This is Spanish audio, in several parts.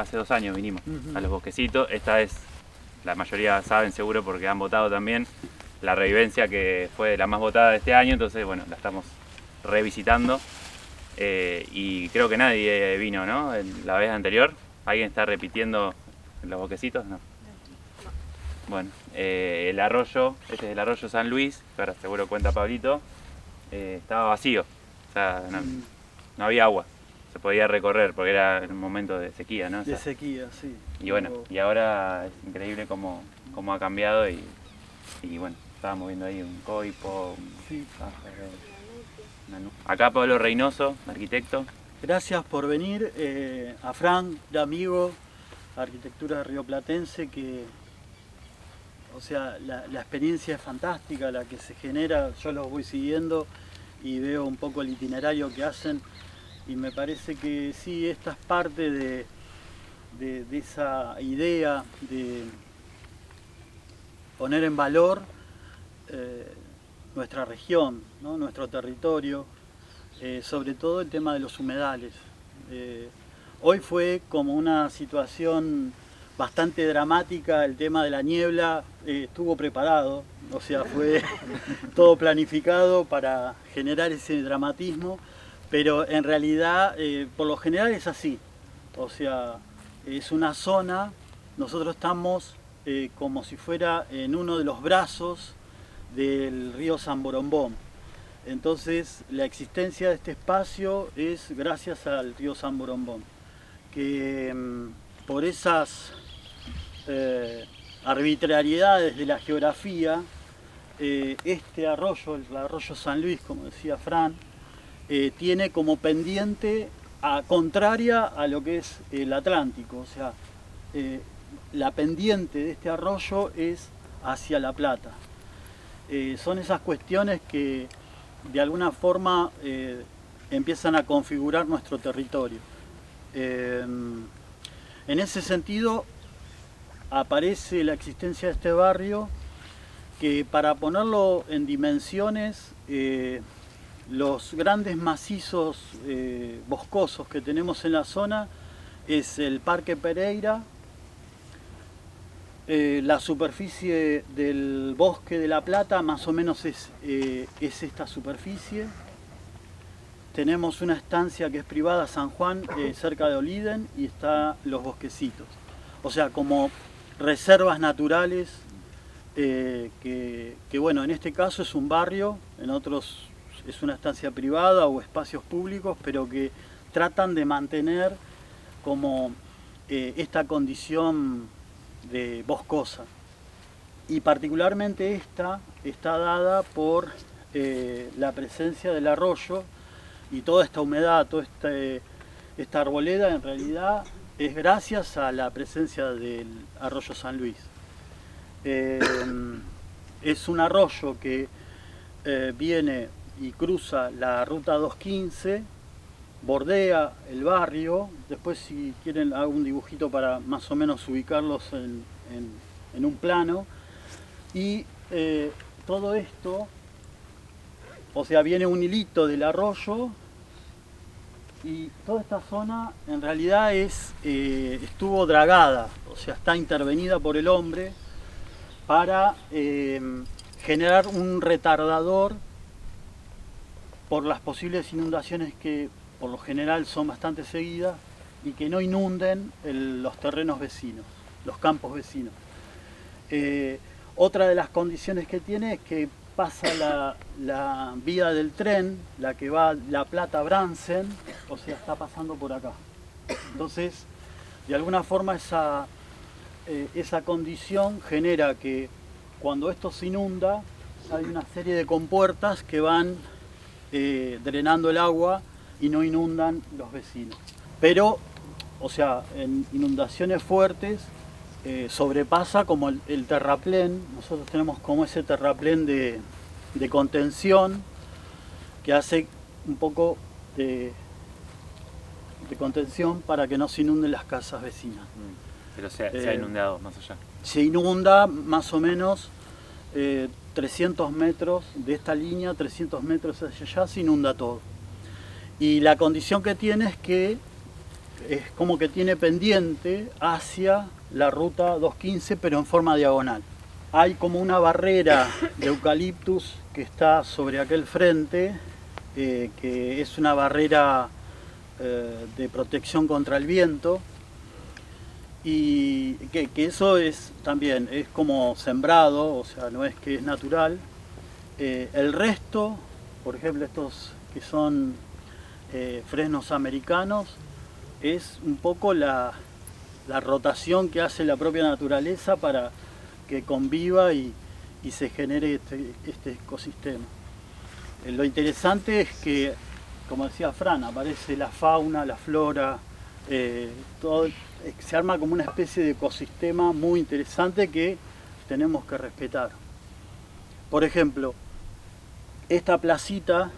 hace 2 años vinimos a Los Bosquecitos. Esta es, la mayoría saben seguro porque han votado también, la revivencia que fue la más votada de este año, entonces bueno, la estamos revisitando. Y creo que nadie vino, ¿no? La vez anterior. ¿Alguien está repitiendo en Los Bosquecitos? No. Bueno, el arroyo, este es el arroyo San Luis, que ahora seguro cuenta Pablito, estaba vacío, o sea, no había agua, se podía recorrer porque era un momento de sequía, ¿no? O sea, de sequía, sí. y bueno, y ahora es increíble cómo ha cambiado y bueno, estábamos viendo ahí un coipo, un pájaro, una nube. Acá Pablo Reynoso, arquitecto. Gracias por venir, a Fran, de amigo, arquitectura rioplatense, que, o sea, la experiencia es fantástica, la que se genera, yo los voy siguiendo y veo un poco el itinerario que hacen y me parece que sí, esta es parte de esa idea de poner en valor nuestra región, ¿no? Nuestro territorio, sobre todo el tema de los humedales. Hoy fue como una situación bastante dramática, el tema de la niebla estuvo preparado, o sea, fue todo planificado para generar ese dramatismo, pero en realidad por lo general es así, o sea, es una zona, nosotros estamos como si fuera en uno de los brazos del río San Borombón. Entonces la existencia de este espacio es gracias al río San Borombón, que por esas arbitrariedades de la geografía, este arroyo, el arroyo San Luis, como decía Fran, tiene como pendiente contraria a lo que es el Atlántico, o sea, la pendiente de este arroyo es hacia La Plata. Son esas cuestiones que de alguna forma empiezan a configurar nuestro territorio. En ese sentido aparece la existencia de este barrio que, para ponerlo en dimensiones, los grandes macizos boscosos que tenemos en la zona es el Parque Pereira, la superficie del bosque de La Plata más o menos es esta superficie. Tenemos una estancia que es privada, San Juan, cerca de Oliden, y está Los Bosquecitos. O sea, como reservas naturales que bueno, en este caso es un barrio, en otros es una estancia privada o espacios públicos, pero que tratan de mantener como esta condición de boscosa. Y particularmente esta está dada por la presencia del arroyo y toda esta humedad, toda esta arboleda en realidad es gracias a la presencia del arroyo San Luis. Es un arroyo que viene y cruza la ruta 215, bordea el barrio. Después, si quieren, hago un dibujito para más o menos ubicarlos en un plano. Y todo esto, o sea, viene un hilito del arroyo y toda esta zona en realidad estuvo dragada, o sea, está intervenida por el hombre para generar un retardador por las posibles inundaciones que por lo general son bastante seguidas y que no inunden los terrenos vecinos, los campos vecinos. Otra de las condiciones que tiene es que pasa la vía del tren, la que va La Plata-Bransen, o sea, está pasando por acá. Entonces, de alguna forma esa condición genera que cuando esto se inunda, hay una serie de compuertas que van drenando el agua y no inundan los vecinos. Pero, o sea, en inundaciones fuertes sobrepasa como el terraplén. Nosotros tenemos como ese terraplén de contención que hace un poco de contención para que no se inunden las casas vecinas. Pero se ha inundado más allá. Se inunda más o menos 300 metros de esta línea, 300 metros hacia allá, se inunda todo. Y la condición que tiene es que es como que tiene pendiente hacia la ruta 215, pero en forma diagonal. Hay como una barrera de eucaliptus que está sobre aquel frente, que es una barrera de protección contra el viento, y que eso es también, es como sembrado, o sea, no es que es natural. El resto, por ejemplo, estos que son fresnos americanos, es un poco la rotación que hace la propia naturaleza para que conviva y se genere este ecosistema. Lo interesante es que, como decía Fran, aparece la fauna, la flora, todo, se arma como una especie de ecosistema muy interesante que tenemos que respetar. Por ejemplo, esta placita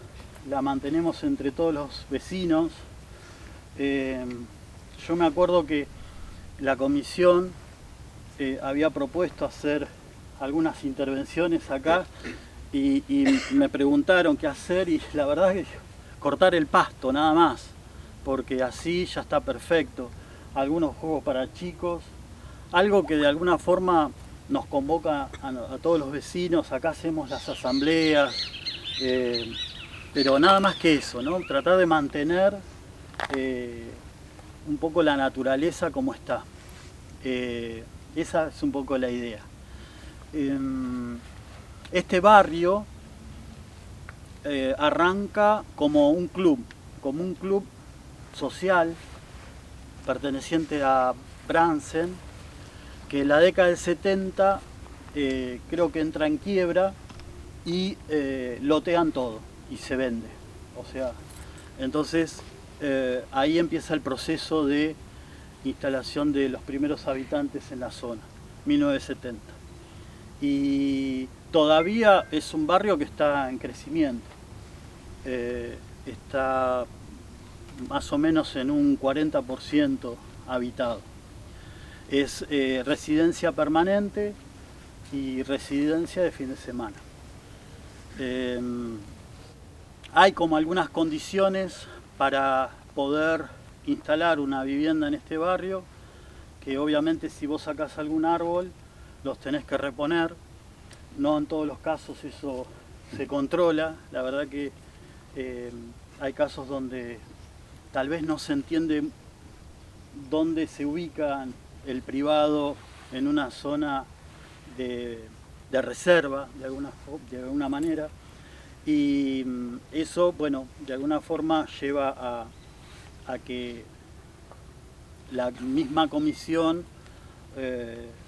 la mantenemos entre todos los vecinos. Yo me acuerdo que la comisión había propuesto hacer algunas intervenciones acá y me preguntaron qué hacer, y la verdad es que cortar el pasto nada más, porque así ya está perfecto. Algunos juegos para chicos, algo que de alguna forma nos convoca a todos los vecinos. Acá hacemos las asambleas, pero nada más que eso, ¿no? Tratar de mantener un poco la naturaleza como está. Esa es un poco la idea. Este barrio arranca como un club social perteneciente a Bransen, que en la década del 70 creo que entra en quiebra y lotean todo y se vende. O sea, entonces ahí empieza el proceso de instalación de los primeros habitantes en la zona, 1970. Y todavía es un barrio que está en crecimiento. Está más o menos en un 40% habitado. Es residencia permanente y residencia de fin de semana. Hay como algunas condiciones para poder instalar una vivienda en este barrio, que obviamente si vos sacás algún árbol los tenés que reponer. No en todos los casos eso se controla. La verdad que hay casos donde tal vez no se entiende dónde se ubica el privado en una zona de reserva, de alguna manera, y eso, bueno, de alguna forma lleva a que la misma comisión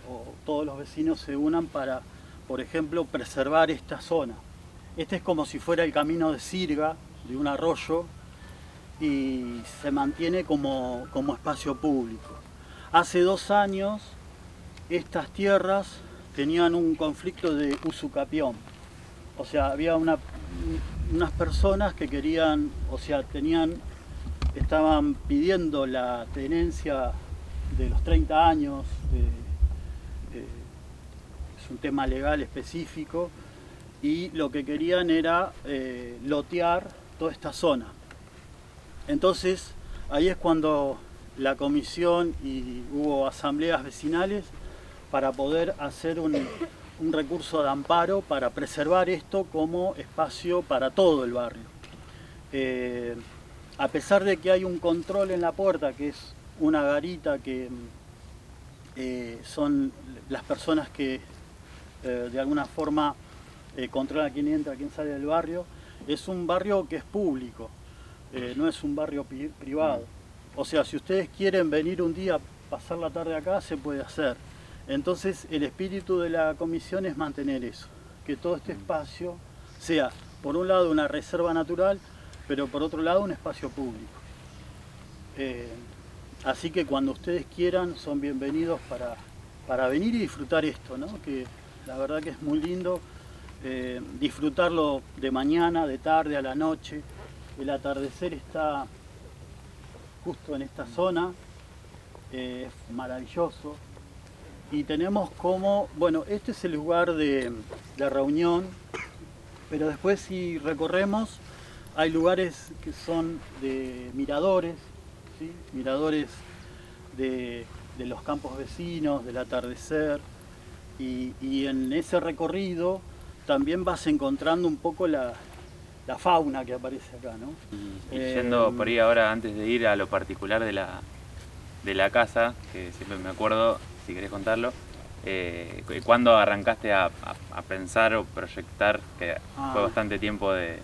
o todos los vecinos se unan para, por ejemplo, preservar esta zona. Este es como si fuera el camino de sirga de un arroyo y se mantiene como espacio público. Hace 2 años estas tierras tenían un conflicto de usucapión. O sea, había unas personas que querían, o sea, estaban pidiendo la tenencia de los 30 años, es un tema legal específico, y lo que querían era lotear toda esta zona. Entonces, ahí es cuando la comisión y hubo asambleas vecinales para poder hacer un recurso de amparo para preservar esto como espacio para todo el barrio. A pesar de que hay un control en la puerta, que es una garita que son las personas que de alguna forma controlan a quién entra, a quién sale del barrio, es un barrio que es público, no es un barrio privado. O sea, si ustedes quieren venir un día, pasar la tarde acá, se puede hacer. Entonces el espíritu de la comisión es mantener eso, que todo este espacio sea, por un lado, una reserva natural, pero por otro lado un espacio público. Así que cuando ustedes quieran son bienvenidos para venir y disfrutar esto, ¿no? Que la verdad que es muy lindo disfrutarlo de mañana, de tarde, a la noche. El atardecer está justo en esta zona, es maravilloso. Y tenemos como, bueno, este es el lugar de reunión, pero después si recorremos hay lugares que son de miradores, ¿sí? Miradores de los campos vecinos, del atardecer, y en ese recorrido también vas encontrando un poco la fauna que aparece acá, ¿no? Y yendo por ahí ahora, antes de ir a lo particular de la casa, que siempre me acuerdo, si querés contarlo, ¿cuándo arrancaste a pensar o proyectar, que fue bastante tiempo de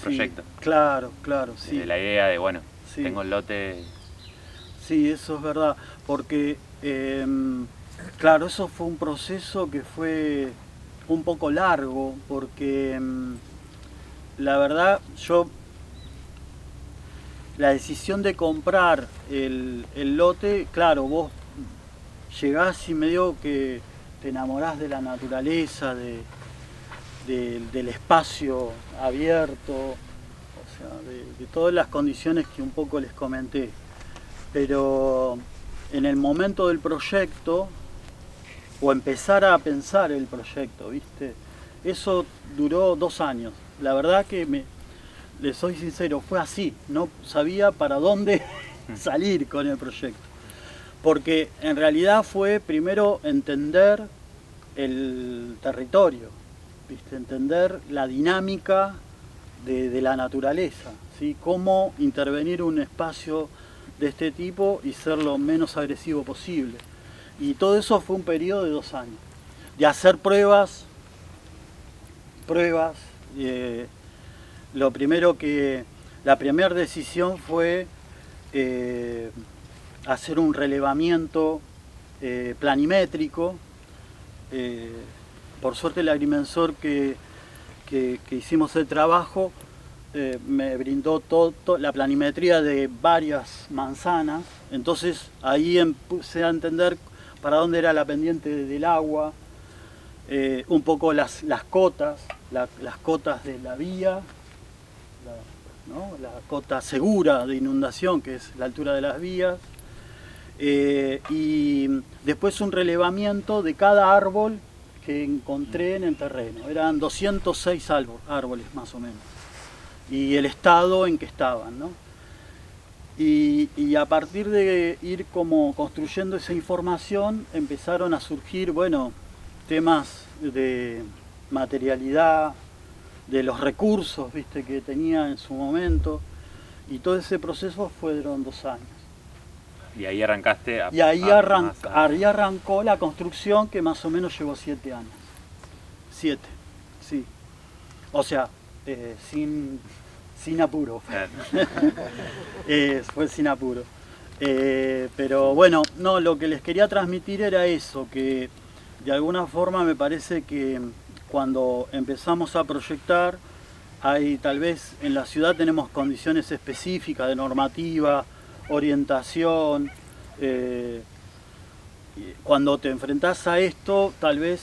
proyecto? Sí, claro, sí. De la idea de, bueno, sí. Tengo el lote. Sí, eso es verdad, porque, claro, eso fue un proceso que fue un poco largo, porque la verdad la decisión de comprar el lote, claro, vos llegás y medio que te enamorás de la naturaleza, del espacio abierto, o sea, de todas las condiciones que un poco les comenté. Pero en el momento del proyecto, o empezar a pensar el proyecto, ¿viste? Eso duró 2 años. La verdad que les soy sincero, fue así, no sabía para dónde salir con el proyecto. Porque en realidad fue primero entender el territorio, ¿viste? Entender la dinámica de la naturaleza, ¿sí? Cómo intervenir un espacio de este tipo y ser lo menos agresivo posible. Y todo eso fue un periodo de 2 años. De hacer pruebas. La primera decisión fue hacer un relevamiento planimétrico. Por suerte el agrimensor que hicimos el trabajo me brindó la planimetría de varias manzanas, entonces ahí empecé a entender para dónde era la pendiente del agua, un poco las cotas, las cotas de la vía, la cota segura de inundación, que es la altura de las vías, y después un relevamiento de cada árbol que encontré en el terreno. Eran 206 árboles más o menos, y el estado en que estaban, ¿no? Y a partir de ir como construyendo esa información empezaron a surgir, bueno, temas de materialidad, de los recursos, ¿viste?, que tenía en su momento, y todo ese proceso fueron 2 años. Y ahí arrancaste Y ahí arrancó la construcción, que más o menos llevó 7 años. 7, sí. O sea, sin apuro. Fue sin apuro. Pero bueno, no, lo que les quería transmitir era eso, que de alguna forma me parece que cuando empezamos a proyectar, tal vez en la ciudad tenemos condiciones específicas de normativa, orientación. Cuando te enfrentás a esto, tal vez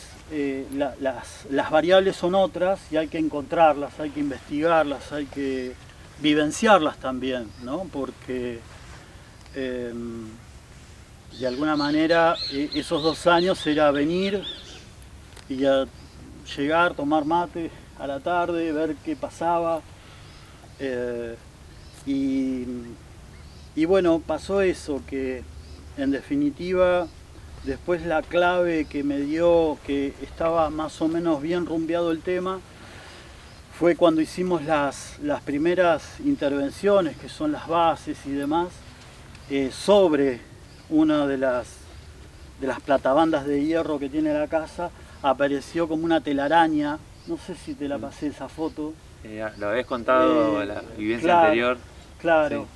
las variables son otras y hay que encontrarlas, hay que investigarlas, hay que vivenciarlas también, ¿no? Porque de alguna manera esos 2 años era venir y llegar, tomar mate a la tarde, ver qué pasaba, y bueno, pasó eso, que en definitiva después la clave que me dio que estaba más o menos bien rumbeado el tema fue cuando hicimos las primeras intervenciones, que son las bases y demás, sobre una de las platabandas de hierro que tiene la casa. Apareció como una telaraña, no sé si te la pasé esa foto. Lo habías contado, la vivencia claro, anterior. Claro,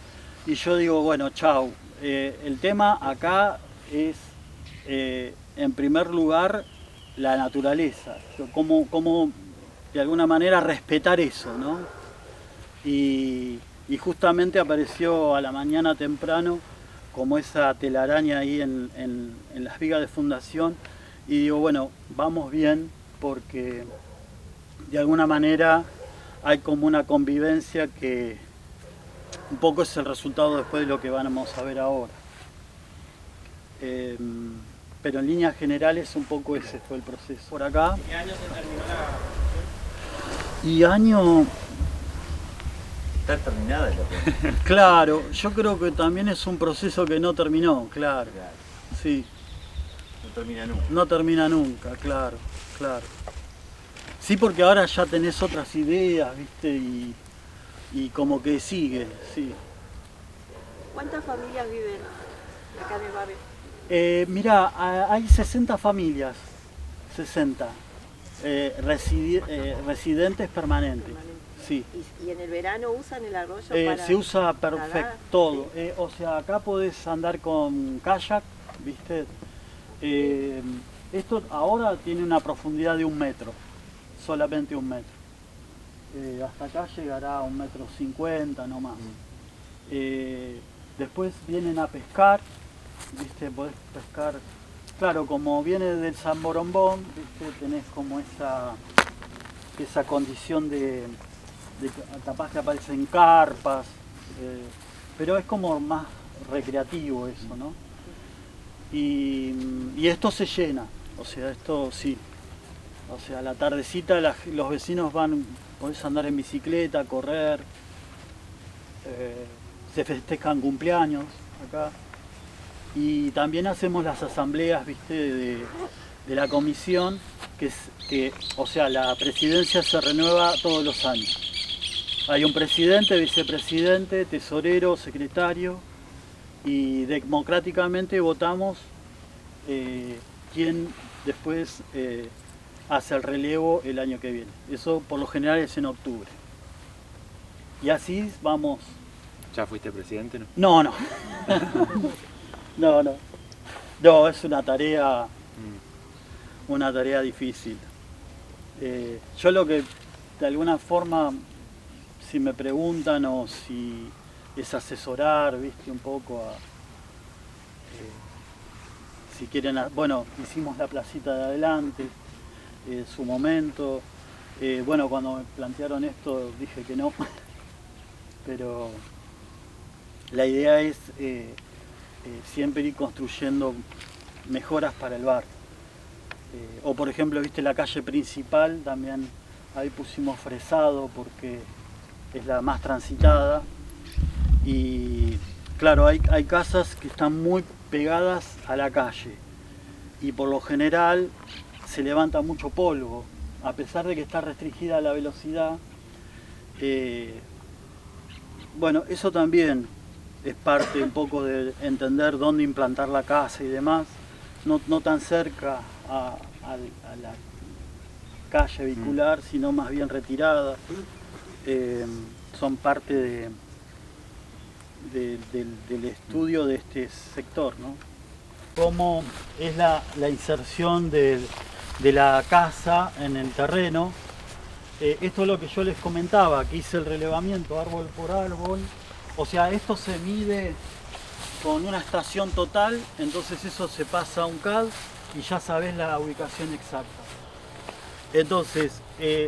sí. Y yo digo, bueno, chau, el tema acá es, en primer lugar, la naturaleza, cómo de alguna manera respetar eso, ¿no? Y justamente apareció a la mañana temprano como esa telaraña ahí en las vigas de fundación, y digo, bueno, vamos bien, porque de alguna manera hay como una convivencia que un poco es el resultado después de lo que vamos a ver ahora. Pero en líneas generales un poco ese fue el proceso. Por acá. ¿Qué año se terminó la construcción? Y ¿Está terminada la planta? Claro, yo creo que también es un proceso que no terminó, claro. Sí, No termina nunca. no termina nunca, claro, claro. Sí, porque ahora ya tenés otras ideas, ¿viste? Y como que sigue, sí. ¿Cuántas familias viven acá en el barrio? Mirá, hay 60 familias, 60 residentes permanentes. Sí. ¿Y en el verano usan el arroyo para Se usa nadar? perfecto todo. O sea, acá podés andar con kayak, ¿viste? Esto ahora tiene una profundidad de 1 metro, solamente 1 metro. Hasta acá llegará a 1,50 m, no más. Después vienen a pescar, ¿viste? Podés pescar. Claro, como viene del San Borombón, ¿viste? Tenés como esa condición de capaz que aparecen carpas, pero es como más recreativo eso, ¿no? Y esto se llena, o sea, esto sí. O sea, a la tardecita los vecinos van, podés andar en bicicleta, correr, se festejan cumpleaños acá. Y también hacemos las asambleas, ¿viste? De la comisión, o sea, la presidencia se renueva todos los años. Hay un presidente, vicepresidente, tesorero, secretario, y democráticamente votamos quién después hace el relevo el año que viene. Eso por lo general es en octubre. Y así vamos. ¿Ya fuiste presidente, no? No, no. No, no. No, es una tarea difícil. Yo lo que de alguna forma, si me preguntan o si es asesorar, viste, un poco si quieren, bueno, hicimos la placita de adelante, su momento. Bueno, cuando me plantearon esto dije que no, pero la idea es siempre ir construyendo mejoras para el barrio. O por ejemplo, viste la calle principal, también ahí pusimos fresado porque es la más transitada. Y claro, hay casas que están muy pegadas a la calle y por lo general se levanta mucho polvo, a pesar de que está restringida la velocidad. Bueno, eso también es parte un poco de entender dónde implantar la casa y demás, no tan cerca a la calle vehicular, sino más bien retirada. Son parte del estudio de este sector, ¿no? Cómo es la inserción de la casa en el terreno. Esto es lo que yo les comentaba, que hice el relevamiento árbol por árbol. O sea, esto se mide con una estación total, entonces eso se pasa a un CAD y ya sabes la ubicación exacta. Entonces,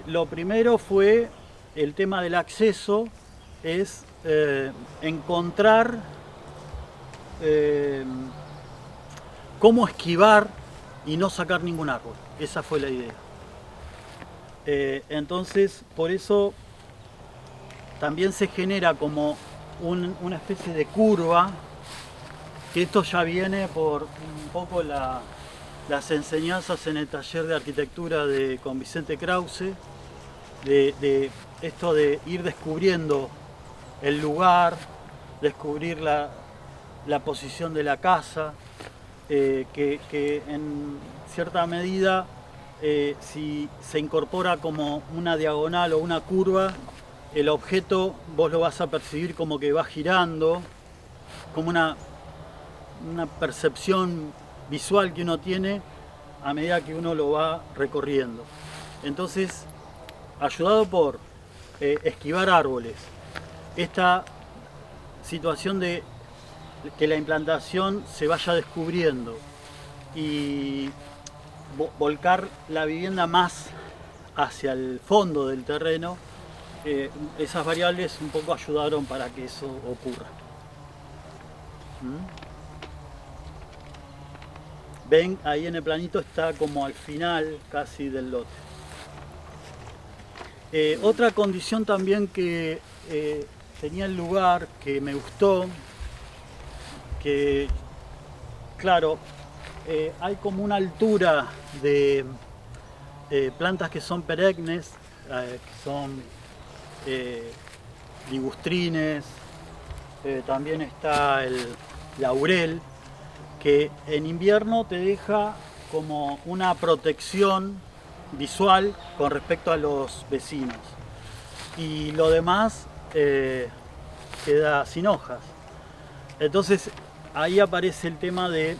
lo primero fue el tema del acceso, es encontrar cómo esquivar y no sacar ningún árbol. Esa fue la idea. Entonces, por eso también se genera como una especie de curva, que esto ya viene por un poco las enseñanzas en el taller de arquitectura con Vicente Krause, de esto de ir descubriendo el lugar, descubrir la posición de la casa, que en cierta medida, si se incorpora como una diagonal o una curva, el objeto vos lo vas a percibir como que va girando, como una percepción visual que uno tiene a medida que uno lo va recorriendo. Entonces, ayudado por esquivar árboles, esta situación de que la implantación se vaya descubriendo y volcar la vivienda más hacia el fondo del terreno, esas variables un poco ayudaron para que eso ocurra. Ven, ahí en el planito está como al final casi del lote. Otra condición también que tenía el lugar que me gustó, que claro, hay como una altura de plantas que son perennes, que son ligustrines, también está el laurel, que en invierno te deja como una protección visual con respecto a los vecinos. Y lo demás queda sin hojas. Entonces ahí aparece el tema de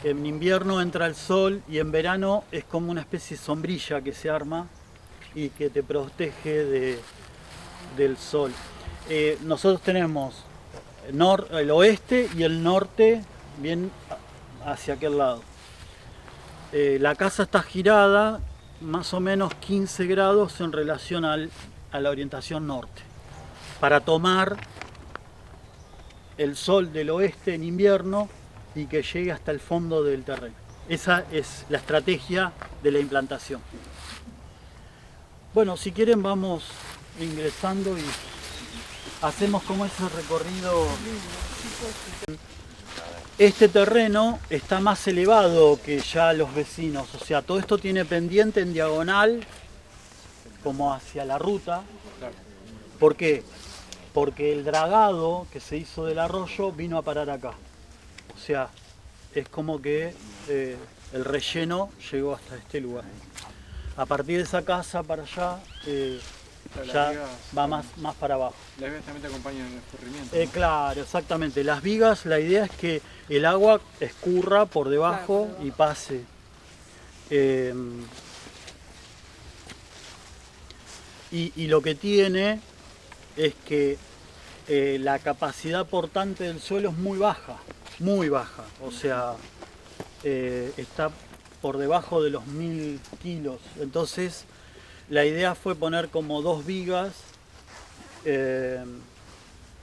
que en invierno entra el sol y en verano es como una especie de sombrilla que se arma y que te protege del sol. Nosotros tenemos el oeste y el norte bien hacia aquel lado. La casa está girada más o menos 15 grados en relación a la orientación norte, para tomar el sol del oeste en invierno y que llegue hasta el fondo del terreno. Esa es la estrategia de la implantación. Bueno, si quieren vamos ingresando y hacemos como ese recorrido. Este terreno está más elevado que ya los vecinos, o sea, todo esto tiene pendiente en diagonal, como hacia la ruta. ¿Por qué? Porque el dragado que se hizo del arroyo vino a parar acá. O sea, es como que el relleno llegó hasta este lugar. A partir de esa casa para allá, ya va más para abajo. Las vigas también te acompañan en el escurrimiento, ¿no? Claro, exactamente. Las vigas, la idea es que el agua escurra por debajo y pase. Y lo que tiene es que la capacidad portante del suelo es muy baja, o sea, está por debajo de los 1000 kilos. Entonces la idea fue poner como 2 vigas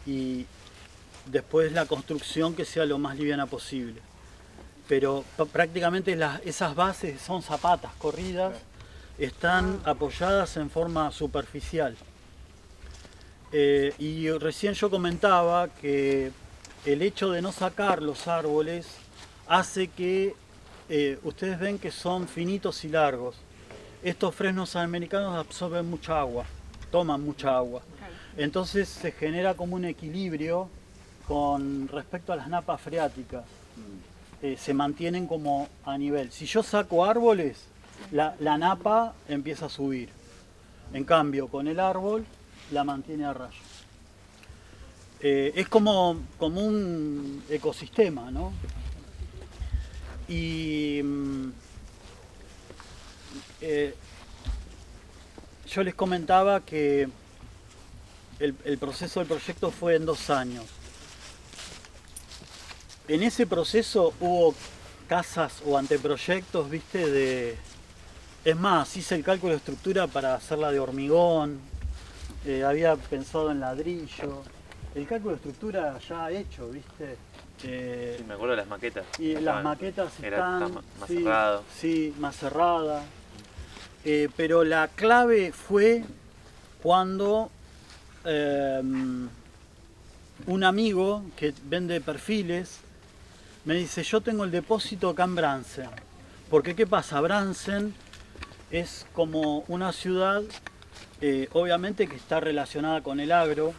y después la construcción que sea lo más liviana posible. Pero prácticamente esas bases son zapatas corridas, están apoyadas en forma superficial. Y recién yo comentaba que el hecho de no sacar los árboles hace que ustedes ven que son finitos y largos. Estos fresnos americanos absorben mucha agua, toman mucha agua. Entonces se genera como un equilibrio con respecto a las napas freáticas. Se mantienen como a nivel. Si yo saco árboles, la napa empieza a subir. En cambio, con el árbol la mantiene a raya. Es como un ecosistema, ¿no? Y yo les comentaba que el proceso del proyecto fue en 2 años. En ese proceso hubo casas o anteproyectos, ¿viste? Es más, hice el cálculo de estructura para hacerla de hormigón, había pensado en ladrillo. El cálculo de estructura ya hecho, ¿viste? Sí, me acuerdo de las maquetas. Y las maquetas están más cerrado. Sí, más cerrada. Pero la clave fue cuando un amigo que vende perfiles me dice: yo tengo el depósito acá en Brandsen. Porque ¿qué pasa? Brandsen es como una ciudad, obviamente que está relacionada con el agro,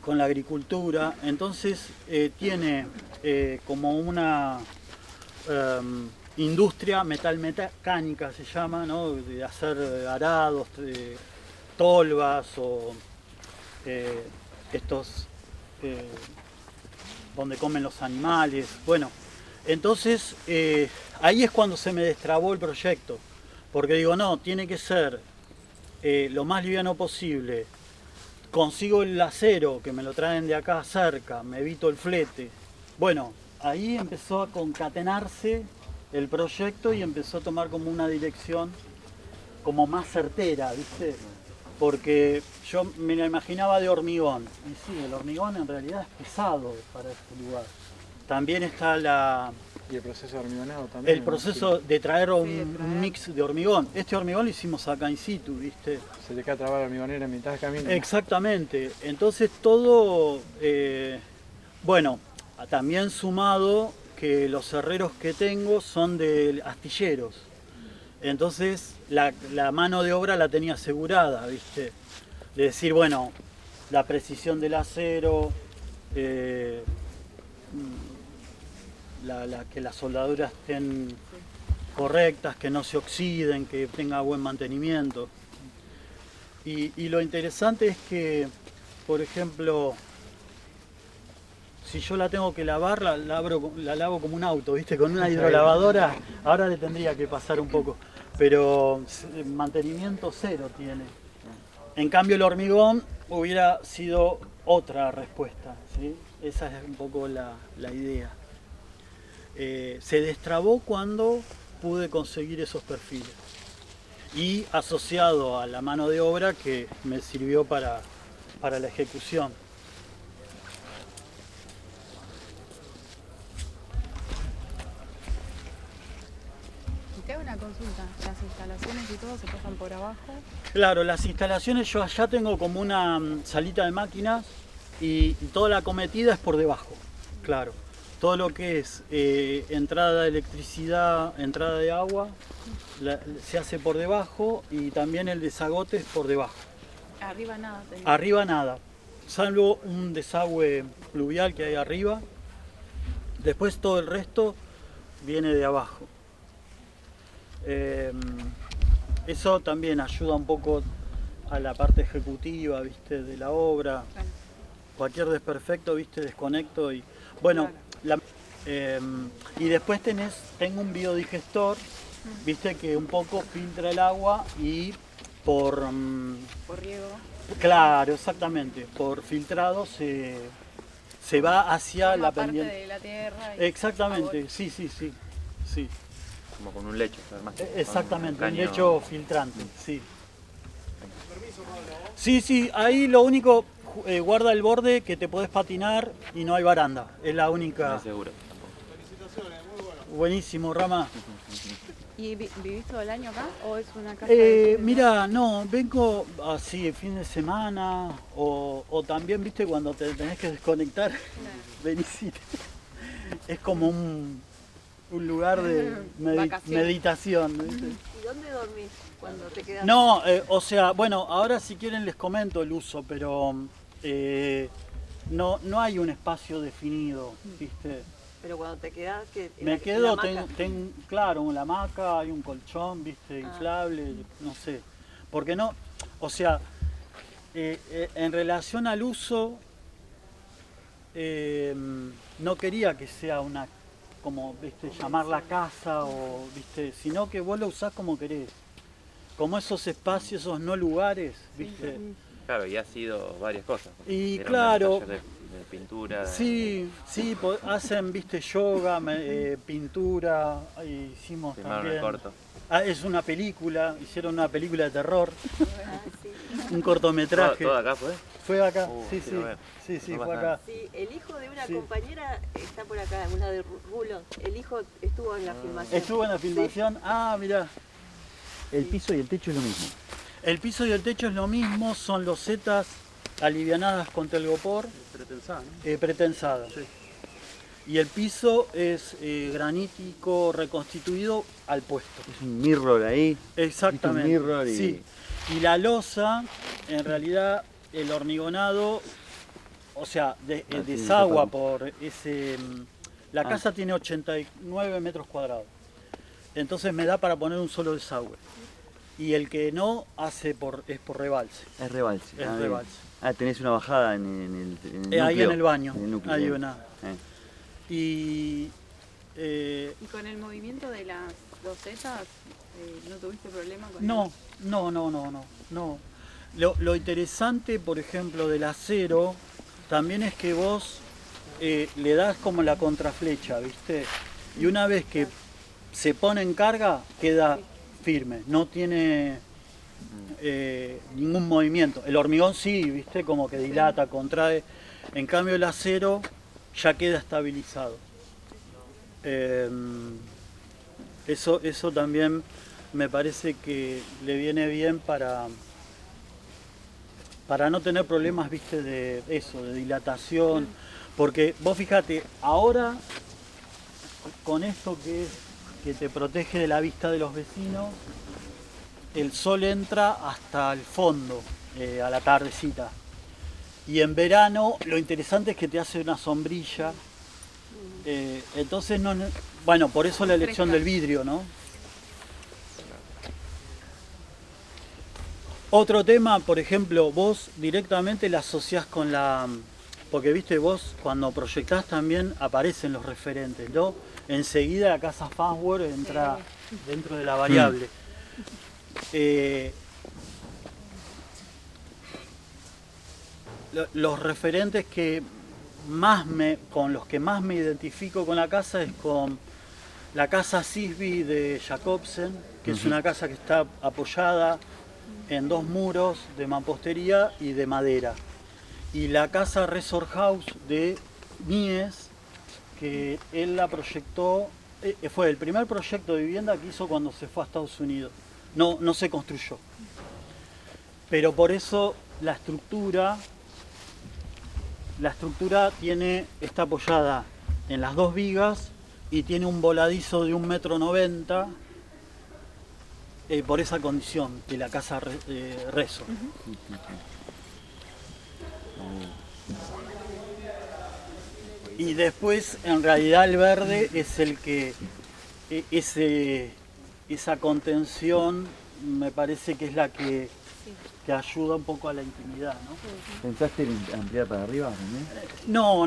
con la agricultura. Entonces tiene como una industria metalmecánica, se llama, ¿no? De hacer arados, tolvas o estos donde comen los animales. Bueno, entonces ahí es cuando se me destrabó el proyecto, porque digo, no, tiene que ser lo más liviano posible. Consigo el acero, que me lo traen de acá cerca, me evito el flete. Bueno, ahí empezó a concatenarse el proyecto y empezó a tomar como una dirección como más certera, ¿viste? Porque yo me la imaginaba de hormigón. Y sí, el hormigón en realidad es pesado para este lugar. También está la Y el proceso de hormigonado también. El proceso de traer un mix de hormigón. Este hormigón lo hicimos acá in situ, ¿viste? Se te queda trabada la hormigonera en mitad del camino. Exactamente. Entonces todo, bueno, también sumado que los herreros que tengo son de astilleros. Entonces la mano de obra la tenía asegurada, ¿viste? De decir, bueno, la precisión del acero, que las soldaduras estén correctas, que no se oxiden, que tenga buen mantenimiento. Y lo interesante es que, por ejemplo, si yo la tengo que lavar, la lavo como un auto, ¿viste? Con una hidrolavadora, ahora le tendría que pasar un poco, pero mantenimiento cero tiene. En cambio el hormigón hubiera sido otra respuesta, ¿sí? Esa es un poco la idea. Se destrabó cuando pude conseguir esos perfiles y asociado a la mano de obra que me sirvió para la ejecución. Te hago una consulta, las instalaciones y todo se pasan por abajo. Claro, las instalaciones yo allá tengo como una salita de máquinas y toda la cometida es por debajo, claro. Todo lo que es entrada de electricidad, entrada de agua, se hace por debajo y también el desagote es por debajo. Arriba nada. Arriba nada, salvo un desagüe pluvial que hay arriba. Después todo el resto viene de abajo. Eso también ayuda un poco a la parte ejecutiva, ¿viste? De la obra. Claro. Cualquier desperfecto, ¿viste? Desconecto y bueno. Claro. Y después tengo un biodigestor, ¿viste? Que un poco filtra el agua y por riego. Claro, exactamente. Por filtrado se va hacia la pendiente. Parte de la tierra. Exactamente, sí. Como con un lecho, además. Exactamente, un caño. lecho filtrante, sí. Sí, ahí lo único, guarda el borde que te podés patinar y no hay baranda, es la única. No es seguro. Buenísimo, Rama. ¿Y vivís todo el año acá o es una casa? Mira, no, vengo así fin de semana o también, viste, cuando te tenés que desconectar, venís y es como un lugar de meditación, ¿viste? ¿Y dónde dormís cuando te quedas? No, o sea, bueno, ahora si quieren les comento el uso, pero no hay un espacio definido, ¿viste? Pero cuando te quedás, que Me quedo, claro, la hamaca, hay un colchón, ¿viste? Inflable, no sé. Porque no, o sea, en relación al uso, no quería que sea una, como, ¿viste? Llamar la casa o, ¿viste? Sino que vos lo usás como querés. Como esos espacios, esos no lugares, ¿viste? Claro, y ha sido varias cosas. Y Era claro, un taller de pintura. sí, hacen, viste, yoga, pintura, hicimos Filmaron también. el corto. Es una película, hicieron una película de terror, Ah, sí. un cortometraje. ¿Todo acá fue? Fue acá, sí, quiero ver. sí, No fue pasa acá. Sí, el hijo de una Sí. compañera está por acá, una de Rulo. El hijo estuvo en la filmación. Estuvo en la filmación, mirá. El piso y el techo es lo mismo. El piso y el techo es lo mismo, son losetas alivianadas con telgopor. Pretensada, ¿no? Pretensada. Sí. Y el piso es granítico reconstituido al puesto. Es un mirror ahí. Exactamente. ¿Viste? Un mirror y- Sí. Y la losa, en realidad, el hormigonado, o sea, desagua por ese. La casa tiene 89 metros cuadrados. Entonces me da para poner un solo desagüe. Y el que no hace es por rebalse. Es rebalse. Es bien. rebalse. Tenés una bajada en el núcleo. Ahí en el baño. En el núcleo, Hay bien. una. Y ¿Y con el movimiento de las losetas no tuviste problema con no. eso? Lo interesante, por ejemplo, del acero también es que vos le das como la contraflecha, ¿viste? Y una vez que se pone en carga, queda firme, no tiene ningún movimiento. El hormigón sí, ¿viste? Como que dilata, contrae. En cambio el acero ya queda estabilizado. Eso también me parece que le viene bien para no tener problemas, viste, de eso, de dilatación. Porque vos fíjate, ahora con esto que te protege de la vista de los vecinos, el sol entra hasta el fondo a la tardecita. Y en verano lo interesante es que te hace una sombrilla. Entonces, bueno, por eso la elección del vidrio, ¿no? Otro tema, por ejemplo, vos directamente la asociás con la... Porque viste, vos cuando proyectás también aparecen los referentes, ¿no? Enseguida la casa Fastware entra dentro de la variable. Los referentes que con los que más me identifico con la casa es con la casa Sisby de Jacobsen, que es una casa que está apoyada en 2 muros de mampostería y de madera. Y la casa Resort House de Mies, que él la proyectó, fue el primer proyecto de vivienda que hizo cuando se fue a Estados Unidos. No se construyó. Pero por eso la estructura está apoyada en las 2 vigas y tiene un voladizo de 1,90 m por esa condición de la casa Resort. Y después, en realidad, el verde es el que esa contención me parece que es la que ayuda un poco a la intimidad, ¿no? ¿Pensaste en ampliar para arriba también? No,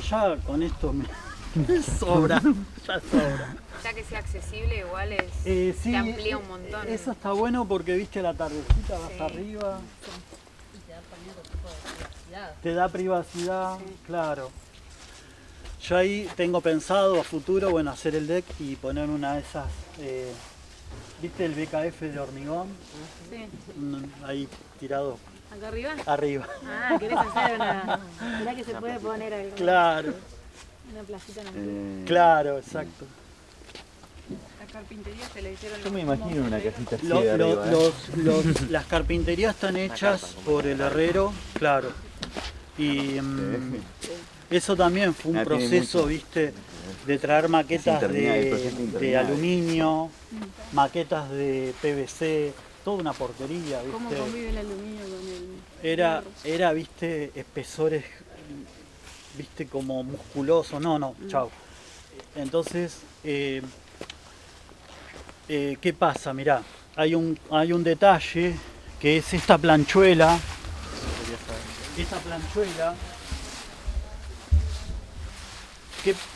ya con esto me sobra, ya sobra. Ya que sea accesible, igual Sí, te amplía un montón. Eso está bueno porque viste la tardecita, vas arriba. Te da privacidad, claro. Yo ahí tengo pensado a futuro, bueno, hacer el deck y poner una de esas, ¿viste el BKF de hormigón? Sí. Ahí tirado ¿Acá arriba? arriba. Ah, ¿querés hacer una...? Mirá que se puede poner algo. Claro, Una placita en claro, exacto. Las carpinterías se le hicieron... Yo me imagino una casita así Lo- de arriba. las carpinterías están hechas por el herrero, claro. Y eso también fue un Tiene proceso, mucho. viste, de traer maquetas interminable, el proyecto de interminable. aluminio, maquetas de PVC, toda una porquería, ¿Cómo viste. convive el aluminio con el...? Era, viste, espesores, viste, como musculosos. No, chau. Entonces, ¿qué pasa? Mirá, hay un detalle que es esta planchuela. Esta planchuela.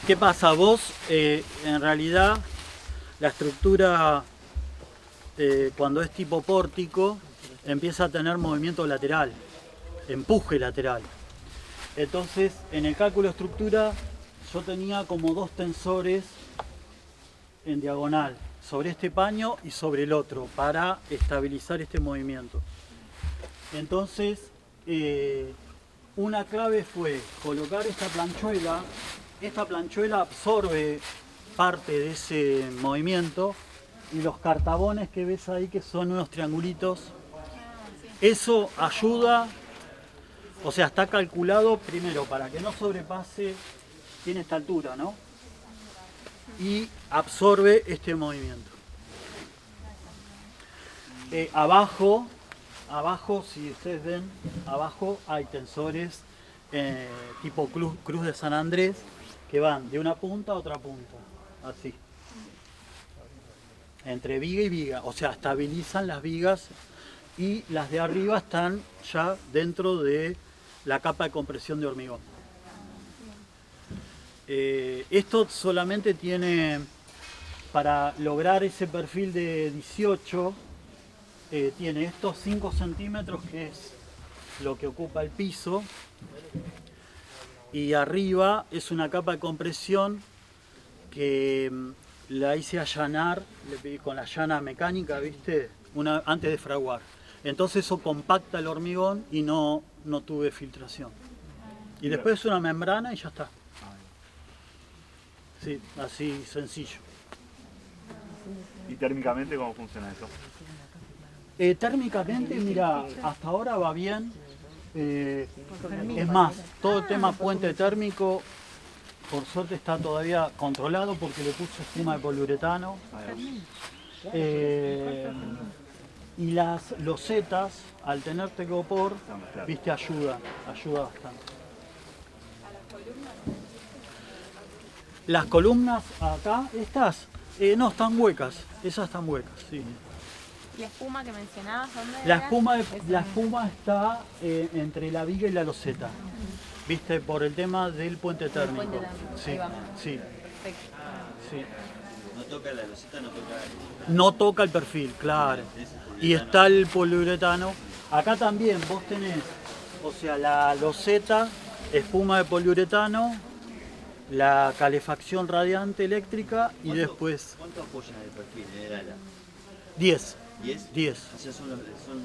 ¿Qué pasa? Vos, en realidad, la estructura, cuando es tipo pórtico, empieza a tener movimiento lateral, empuje lateral. Entonces, en el cálculo de estructura, yo tenía como 2 tensores en diagonal, sobre este paño y sobre el otro, para estabilizar este movimiento. Entonces, una clave fue colocar esta planchuela. Esta planchuela absorbe parte de ese movimiento y los cartabones que ves ahí, que son unos triangulitos, eso ayuda, o sea, está calculado primero para que no sobrepase, tiene esta altura, ¿no? Y absorbe este movimiento. Abajo, si ustedes ven, abajo hay tensores tipo cruz de San Andrés, que van de una punta a otra punta, así. Entre viga y viga, o sea, estabilizan las vigas y las de arriba están ya dentro de la capa de compresión de hormigón. Esto solamente tiene, para lograr ese perfil de 18, tiene estos 5 centímetros, que es lo que ocupa el piso, y arriba es una capa de compresión que la hice allanar con la llana mecánica, ¿viste? Antes de fraguar. Entonces eso compacta el hormigón y no tuve filtración. Y después una membrana y ya está. Sí, así sencillo. ¿Y térmicamente cómo funciona eso? Térmicamente, mira, hasta ahora va bien. Es más, todo el tema puente térmico, por suerte está todavía controlado porque le puse espuma de poliuretano. Y las losetas, al tener tecopor, viste, ayuda bastante. Las columnas acá, estas, no, están huecas, esas están huecas, sí. ¿La espuma que mencionabas, dónde La era? espuma está entre la viga y la loseta, viste, por el tema del puente térmico. puente térmico, Sí, ahí va. sí, Perfecto. sí. No toca la loseta, no toca... No toca el perfil, claro. Y está el poliuretano. Acá también vos tenés, o sea, la loseta, espuma de poliuretano, la calefacción radiante eléctrica y después ¿Cuánto apoyan el perfil en el ala? 10. ¿10? 10. O sea, son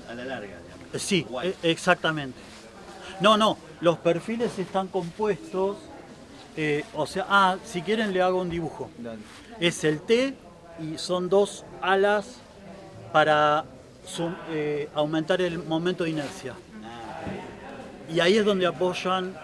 a la larga, digamos. Sí, Guay. exactamente. No, los perfiles están compuestos, o sea, si quieren le hago un dibujo. Es el T y son dos alas para aumentar el momento de inercia. Y ahí es donde apoyan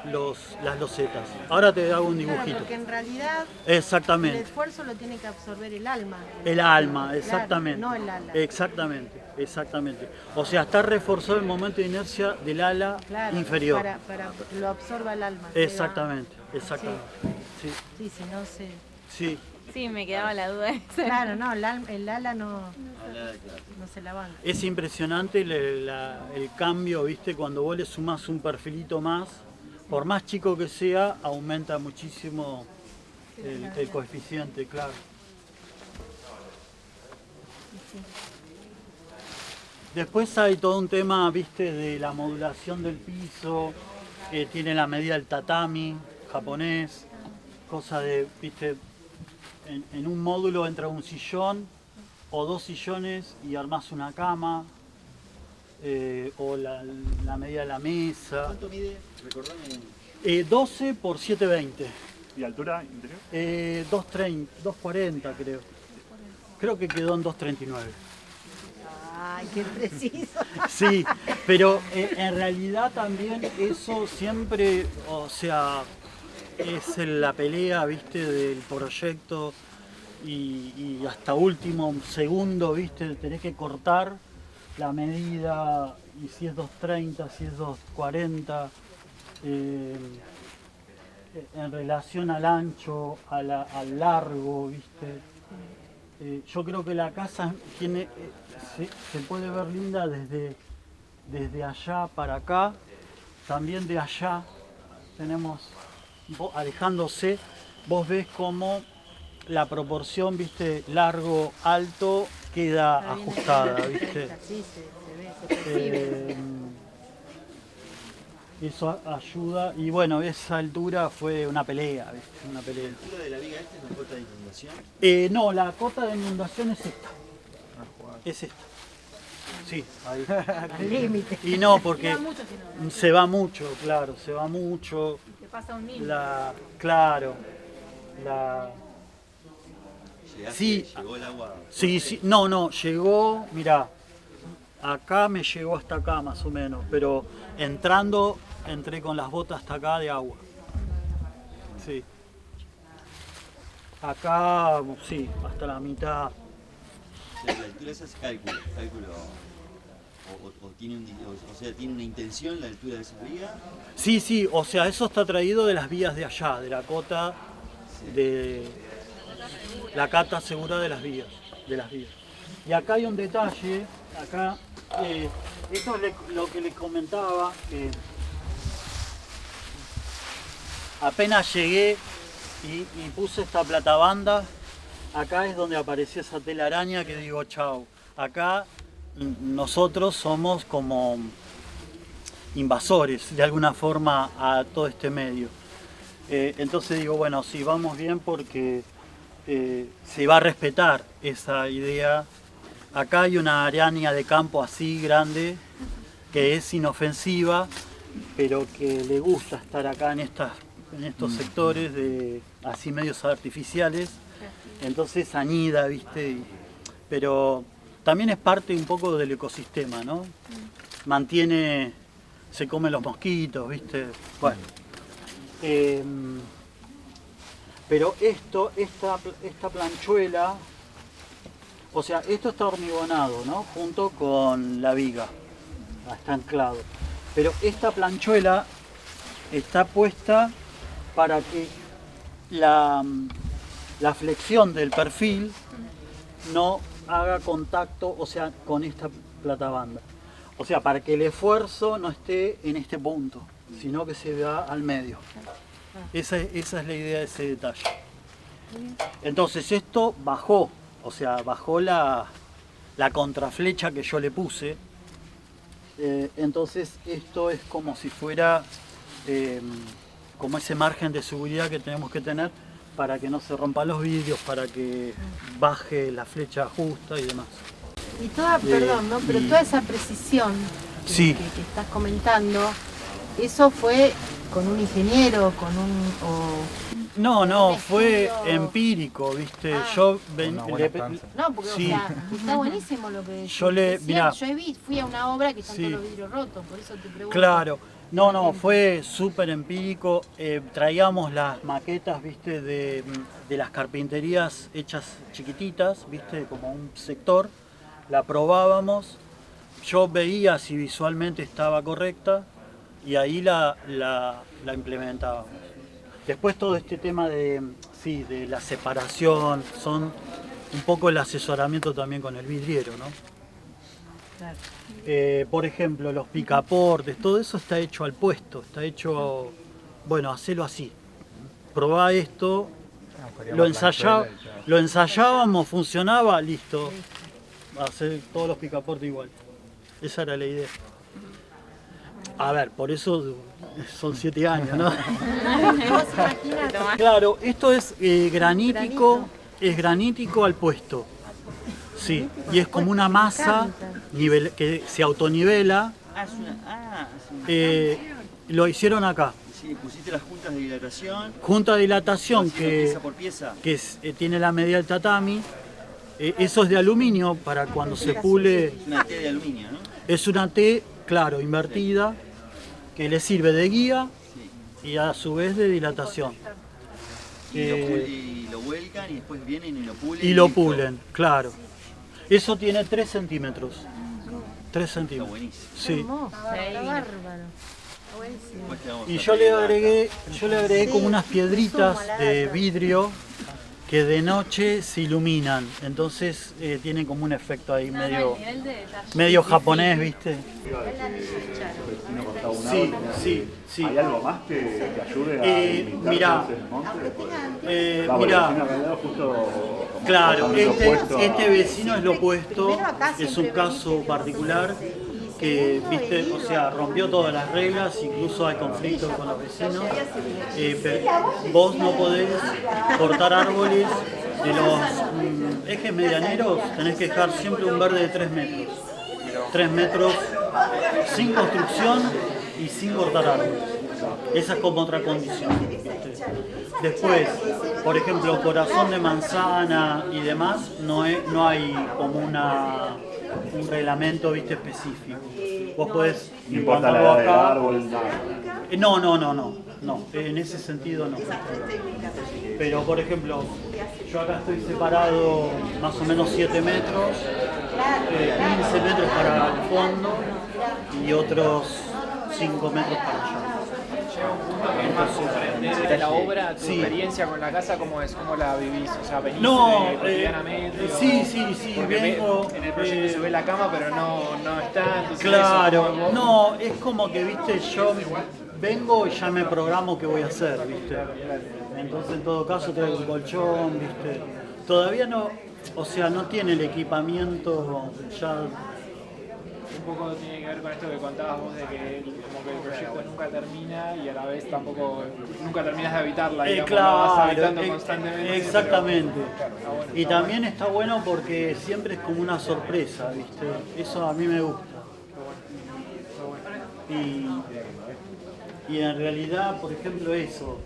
las losetas. Ahora te hago un Claro, dibujito. porque en realidad el Exactamente. esfuerzo lo tiene que absorber el alma. El alma, Claro, exactamente. no el ala. Exactamente. O sea, está reforzado el momento de inercia del ala Claro, inferior. para que lo absorba el alma. Exactamente. Sí, Sí, si no se... sí. Sí, me quedaba la duda esa. Claro, no, el ala no, Ala, claro. no se la banca. Es impresionante el cambio, ¿viste? Cuando vos le sumás un perfilito más, por más chico que sea, aumenta muchísimo el coeficiente, claro. Después hay todo un tema, ¿viste? De la modulación del piso, tiene la medida del tatami japonés, cosa de, ¿viste? En un módulo entra un sillón o dos sillones y armás una cama, o la medida de la mesa. ¿Cuánto mide? Recordame. 12 por 720. ¿Y altura interior? 240 creo. Creo que quedó en 239. Ay, qué preciso. Sí, pero en realidad también eso siempre, o sea, es la pelea, viste, del proyecto y hasta último segundo, viste, tenés que cortar la medida y si es 230, si es 240, en relación al ancho, al largo, viste. Yo creo que la casa tiene, se puede ver linda desde allá para acá, también de allá tenemos, alejándose, vos ves cómo la proporción, viste, largo, alto, queda Está bien ajustada, perfecta, viste. sí, se ve, se percibe. Eso ayuda y bueno, esa altura fue una pelea, ¿viste? Una pelea. ¿La altura de la viga esta es una cota de inundación? No, la cota de inundación es esta. Es esta. Sí, ahí. Al límite. Y no, porque Queda mucho, si no. se va mucho, claro, se va mucho. Te pasa un mil. Claro, ¿Llegaste? Sí. ¿Llegó el agua? sí, no, llegó, mirá, acá me llegó hasta acá más o menos, pero entré con las botas hasta acá de agua. Sí. Acá, sí, hasta la mitad. O sea, la altura esa es cálculo. O tiene tiene una intención la altura de esa viga. Sí, o sea, eso está traído de las vías de allá, de la cota, de la cata segura de las vías. Y acá hay un detalle, acá, esto es lo que les comentaba, que apenas llegué y puse esta platabanda, acá es donde apareció esa telaraña que digo, chau, acá nosotros somos como invasores de alguna forma a todo este medio. Entonces digo, bueno, sí, vamos bien porque se va a respetar esa idea. Acá hay una araña de campo así grande que es inofensiva pero que le gusta estar acá en estos sectores de así medios artificiales, entonces anida, ¿viste? Pero también es parte un poco del ecosistema, ¿no? Mantiene, se come los mosquitos, ¿viste? Bueno. Pero esta planchuela, o sea, esto está hormigonado, ¿no? Junto con la viga, está anclado. Pero esta planchuela está puesta para que la flexión del perfil no haga contacto, o sea, con esta platabanda. O sea, para que el esfuerzo no esté en este punto, sino que se vea al medio. Esa es la idea de ese detalle. Entonces esto bajó, o sea, bajó la contraflecha que yo le puse. Entonces esto es como si fuera como ese margen de seguridad que tenemos que tener para que no se rompan los vidrios, para que baje la flecha justa y demás. Y toda, perdón, ¿no? Pero toda esa precisión Sí. que estás comentando, ¿eso fue con un ingeniero, con un... No, fue empírico, ¿viste? Yo No, porque sí. o sea, está buenísimo lo que decís. Yo mirá, fui a una obra que están sí. todos los vidrios rotos, por eso te pregunto. Claro, no, fue súper empírico. Traíamos las maquetas, ¿viste? De las carpinterías hechas chiquititas, ¿viste? Como un sector. La probábamos, yo veía si visualmente estaba correcta y ahí la implementábamos. Después todo este tema de la separación, son un poco el asesoramiento también con el vidriero, ¿no? Claro. Por ejemplo, los picaportes, todo eso está hecho al puesto, está hecho, bueno, hacelo así. Probá esto, lo ensayábamos, funcionaba, listo. Hacer todos los picaportes igual. Esa era la idea. A ver, por eso son 7 años, ¿no? Claro, esto es granítico, es granítico al puesto. Sí, y es como una masa que se autonivela. Lo hicieron acá. Sí, pusiste las juntas de dilatación. Junta de dilatación pieza por pieza. que tiene la medida del tatami. Eso es de aluminio para cuando se pule. Es una T de aluminio, ¿no? Es una T, claro, invertida, que le sirve de guía y a su vez de dilatación. Y lo vuelcan y después vienen y lo pulen. Y lo pulen, claro. Eso tiene 3 centímetros. 3 Está centímetros. buenísimo. Sí. Hermoso, está bárbaro. Después te vamos Y a yo le pedir agregué como unas piedritas de vidrio que de noche se iluminan, entonces tienen como un efecto ahí medio japonés, ¿viste? Sí. ¿Hay algo más que ayude a mirá, justo claro, este vecino es lo opuesto, es un caso particular que, viste, o sea, rompió todas las reglas, incluso hay conflictos con los vecinos. Pero vos no podés cortar árboles de los ejes medianeros, tenés que dejar siempre un verde de 3 metros. 3 metros sin construcción y sin cortar árboles. Esa es como otra condición, ¿viste? Después, por ejemplo, corazón de manzana y demás, no hay como un reglamento, ¿viste? Específico. Vos podés no importa la edad del árbol, no, en ese sentido no. Pero por ejemplo, yo acá estoy separado más o menos 7 metros, 15 metros para el fondo y otros 5 metros para allá. De la obra, tu Sí. experiencia con la casa, ¿cómo es? ¿Cómo la vivís? O sea, venís cotidianamente. Sí, Porque vengo. en el proyecto se ve la cama, pero no está. Entonces Claro, eso, ¿cómo- no, es como que, viste, yo vengo y ya me programo qué voy a hacer, viste. Entonces, en todo caso, traigo un colchón, viste. Todavía no, o sea, no tiene el equipamiento ya. Un poco tiene que ver con esto que contabas vos de que como que el proyecto nunca termina y a la vez tampoco nunca terminas de habitarla, digamos, la vas habitando constantemente. Exactamente. Pero, bueno, Y también está bueno porque siempre es como una sorpresa, viste. Eso a mí me gusta. Y Y en realidad, por ejemplo, eso.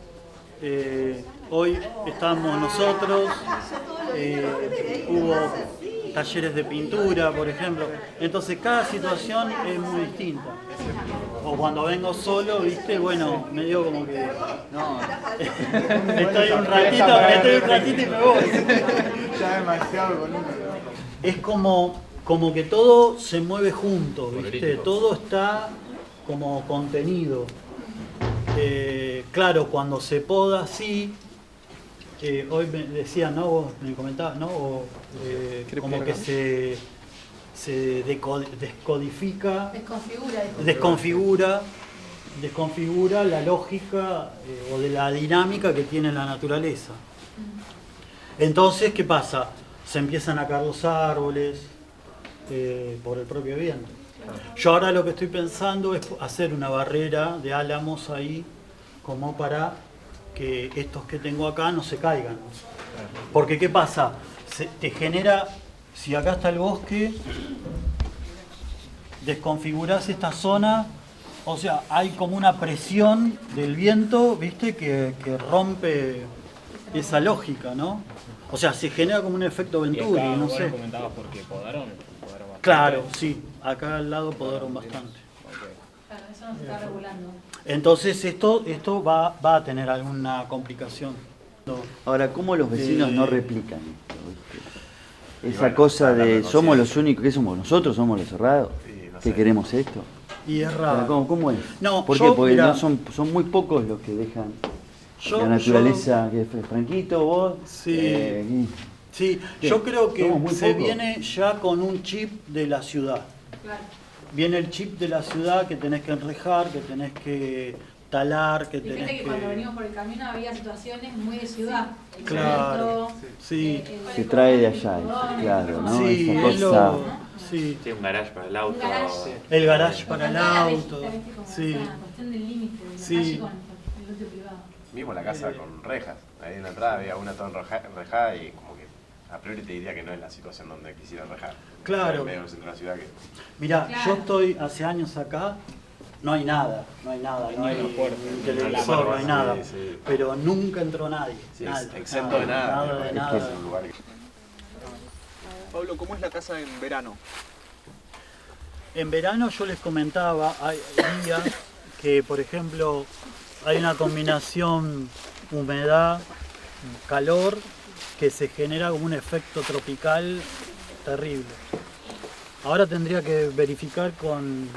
Hoy estamos nosotros, hubo talleres de pintura, por ejemplo. Entonces cada situación es muy distinta. O cuando vengo solo, viste, bueno, me digo como que no, estoy un ratito y me voy. Ya demasiado con uno. Es como que todo se mueve junto, viste, todo está como contenido. Claro, cuando se poda así, hoy me decían, ¿no? Vos me comentabas, ¿no? Como que se descodifica, desconfigura la lógica o de la dinámica que tiene la naturaleza. Entonces, ¿qué pasa? Se empiezan a caer los árboles por el propio viento. Yo ahora lo que estoy pensando es hacer una barrera de álamos ahí, como para que estos que tengo acá no se caigan. Porque ¿qué pasa? Te genera, si acá está el bosque, desconfigurás esta zona, o sea, hay como una presión del viento, ¿viste? Que rompe esa lógica, ¿no? O sea, se genera como un efecto Venturi, no sé. ¿Comentabas por qué podaron bastante? Claro, sí, acá al lado podaron bastante. Claro, eso no se está regulando. Entonces esto va a tener alguna complicación. No. Ahora, ¿cómo los vecinos no replican esto? ¿Viste? Esa cosa de somos los únicos, ¿qué somos? ¿Nosotros somos los cerrados? ¿Que queremos esto? Y es raro. ¿Cómo es? No, ¿Por qué? Porque mirá, no son muy pocos los que dejan la naturaleza, que es Franquito, vos. Sí, sí, yo creo que se viene ya con un chip de la ciudad. Claro. Viene el chip de la ciudad que tenés que enrejar, que tenés que talar, que tenés Fíjate que cuando venimos por el camino había situaciones muy de ciudad. El claro, centro, sí. Se trae de allá, eso, claro, ¿no? Sí, esa cosa. Sí. Sí, un garage para el auto. El garage para el auto. Sí. La cuestión del límite de la Sí. calle con el lote privado. Mismo la casa con rejas. Ahí en la entrada había una toda enrejada y como que a priori te diría que no es la situación donde quisiera enrejar. Claro. En medio del centro de la ciudad que... Mirá, Claro. yo estoy hace años acá, no hay nada, no hay televisor, no hay nada, Sí, sí. pero nunca entró nadie. Sí, nada, exento de nada. de Es nada. que es un lugar que... Pablo, ¿cómo es la casa en verano? En verano yo les comentaba, hay días que, por ejemplo, hay una combinación humedad, calor, que se genera como un efecto tropical terrible. Ahora tendría que verificar con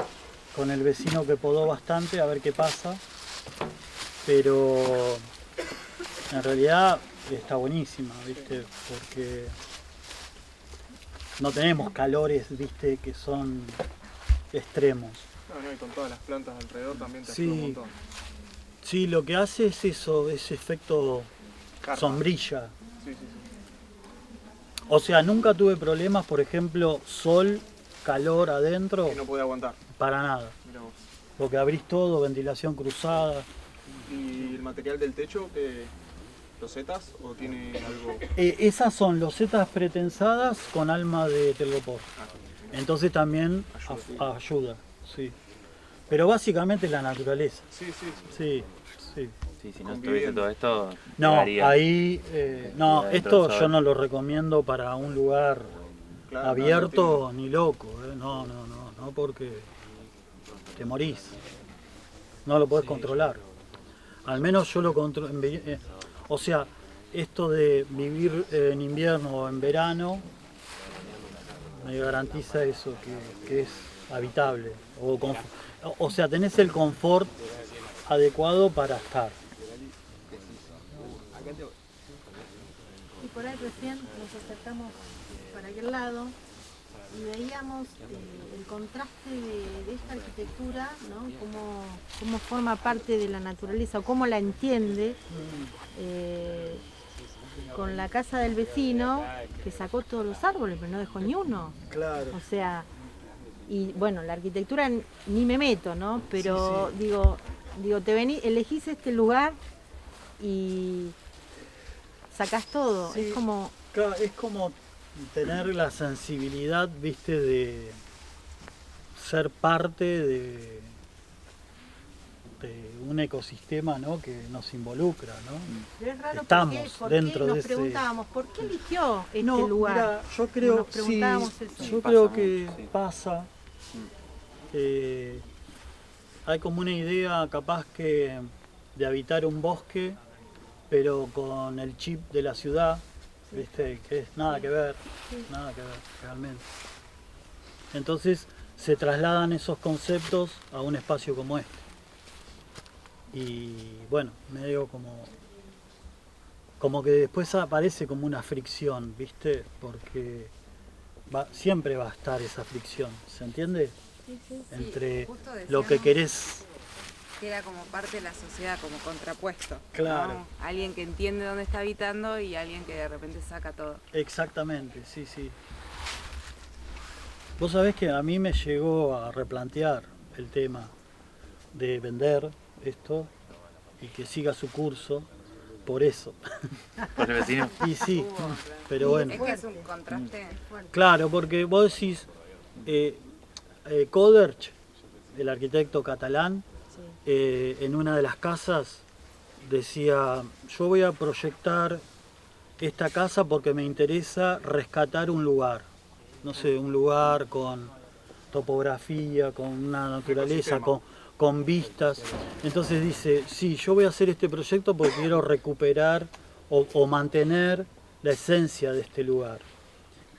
el vecino que podó bastante a ver qué pasa, pero en realidad está buenísima, ¿viste? Porque no tenemos calores, ¿viste? Que son extremos. No, y con todas las plantas alrededor también te Sí. ayuda un montón. Sí, lo que hace es eso, ese efecto Carpa. sombrilla. Sí, sí, sí. O sea, nunca tuve problemas, por ejemplo, sol, calor adentro, Que no puede aguantar. para nada. Mirá vos. Porque abrís todo, ventilación cruzada. ¿Y el material del techo, losetas o tiene algo? Esas son losetas pretensadas con alma de telgopor. Entonces también ayuda, sí. Pero básicamente la naturaleza. Sí, sí, sí. Sí, sí. Sí, si no estuviese todo esto, No, quedaría ahí, no, adentro esto del yo sol. no lo recomiendo para un lugar Claro, abierto ni loco, no, porque te morís. No lo podés controlar. Al menos yo lo controlo. O sea, esto de vivir en invierno o en verano me garantiza eso, que es habitable. O sea, tenés el confort adecuado para estar. Y por ahí recién nos acercamos para aquel lado y veíamos el contraste de esta arquitectura, ¿no? Cómo forma parte de la naturaleza o cómo la entiende con la casa del vecino que sacó todos los árboles pero no dejó ni uno. Claro. O sea, y bueno, la arquitectura ni me meto, ¿no? Pero sí. digo, elegís este lugar y sacás todo. Sí. Es como... Claro, es como tener la sensibilidad, viste, de ser parte un ecosistema, ¿no?, que nos involucra, ¿no? Pero es raro Estamos porque dentro nos de ese... preguntábamos, ¿por qué eligió este No, lugar? mira, yo creo, Nos preguntábamos sí, eso. yo pasa creo mucho, que sí. pasa. Hay como una idea capaz que de habitar un bosque, pero con el chip de la ciudad, ¿viste? Que es nada que ver realmente. Entonces se trasladan esos conceptos a un espacio como este. Y bueno, medio como que después aparece como una fricción, ¿viste? Porque siempre va a estar esa fricción, ¿se entiende? Entre justo lo que decíamos querés. que era como parte de la sociedad, como contrapuesto. Claro. ¿no? Alguien que entiende dónde está habitando y alguien que de repente saca todo. Exactamente, sí, sí. Vos sabés que a mí me llegó a replantear el tema de vender esto y que siga su curso por eso. ¿Por el vecino? Y sí, pero bueno. Es que es un contraste. Claro, porque vos decís, Coderch, el arquitecto catalán, en una de las casas decía, yo voy a proyectar esta casa porque me interesa rescatar un lugar, no sé, un lugar con topografía, con una naturaleza, con vistas. Entonces dice, sí, yo voy a hacer este proyecto porque quiero recuperar o mantener la esencia de este lugar.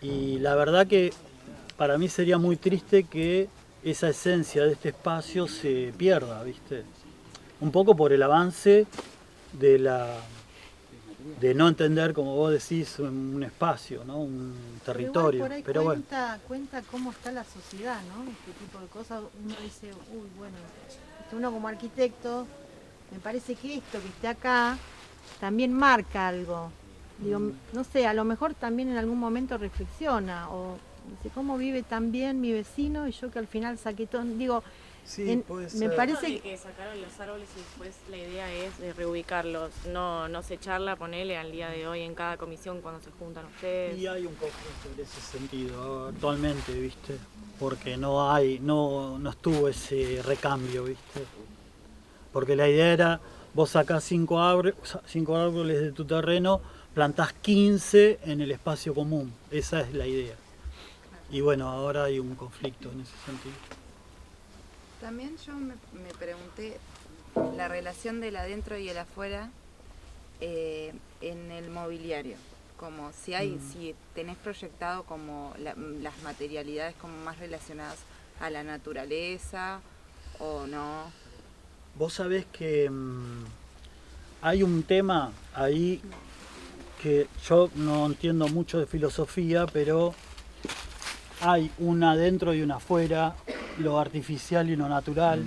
Y la verdad que para mí sería muy triste que esa esencia de este espacio se pierda, ¿viste? Un poco por el avance de no entender, como vos decís, un espacio, ¿no? Un territorio. Por ahí pero cuenta cómo está la sociedad, ¿no? Este tipo de cosas. Uno dice, uy, bueno, uno como arquitecto, me parece que esto que esté acá también marca algo. Digo, no sé, a lo mejor también en algún momento reflexiona o dice, ¿cómo vive tan bien mi vecino? Y yo que al final saqué todo, digo, sí, me parece que sacaron los árboles y después la idea es de reubicarlos, no secharla, ponerle al día de hoy en cada comisión cuando se juntan ustedes. Y hay un conflicto en ese sentido actualmente, ¿viste? Porque no estuvo ese recambio, ¿viste? Porque la idea era, vos sacás 5 árboles de tu terreno, plantás 15 en el espacio común, esa es la idea. Y bueno, ahora hay un conflicto en ese sentido. También yo me pregunté la relación del adentro y el afuera en el mobiliario. Como si tenés proyectado como las materialidades como más relacionadas a la naturaleza o no. Vos sabés que hay un tema ahí que yo no entiendo mucho de filosofía, pero hay una adentro y una afuera, lo artificial y lo natural.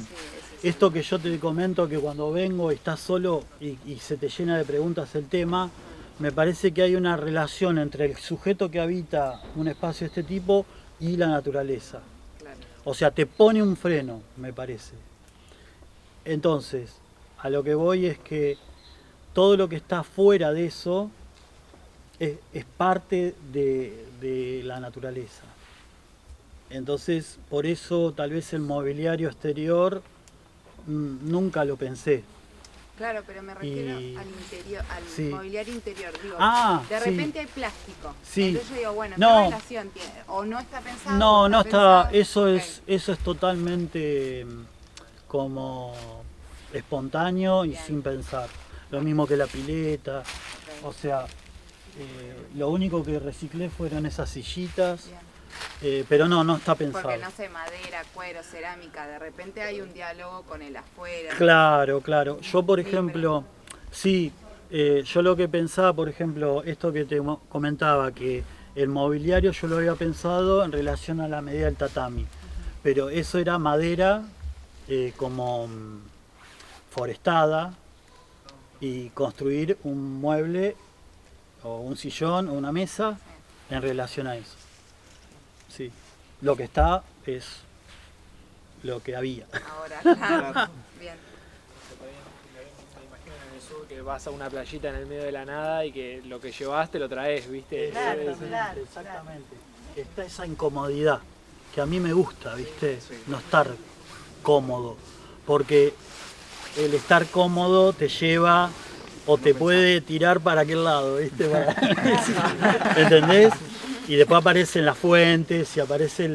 Esto que yo te comento, que cuando vengo y estás solo y se te llena de preguntas el tema, me parece que hay una relación entre el sujeto que habita un espacio de este tipo y la naturaleza. Claro. O sea, te pone un freno, me parece. Entonces, a lo que voy es que todo lo que está fuera de eso es parte de la naturaleza. Entonces, por eso tal vez el mobiliario exterior nunca lo pensé. Claro, pero me refiero al interior, al mobiliario interior. Digo, de repente hay plástico. Sí. Entonces yo digo, bueno, no, ¿qué relación tiene? ¿O no está pensado? No está, eso okay. Eso es totalmente como espontáneo y Bien. sin pensar. Lo mismo que la pileta. Okay. O sea, lo único que reciclé fueron esas sillitas. Pero no está pensado. Porque no sé, madera, cuero, cerámica, de repente hay un diálogo con el afuera. Claro. Yo, por ejemplo, yo lo que pensaba, por ejemplo, esto que te comentaba, que el mobiliario yo lo había pensado en relación a la medida del tatami, pero eso era madera como forestada y construir un mueble o un sillón o una mesa en relación a eso. Sí, lo que está es lo que había. Ahora, claro. Bien. Me imagino en el sur que vas a una playita en el medio de la nada y que lo que llevaste lo traes, ¿viste? Exactamente. Está esa incomodidad que a mí me gusta, ¿viste? No estar cómodo. Porque el estar cómodo te lleva o te puede tirar para aquel lado, ¿viste? ¿Entendés? Y después aparecen las fuentes y aparece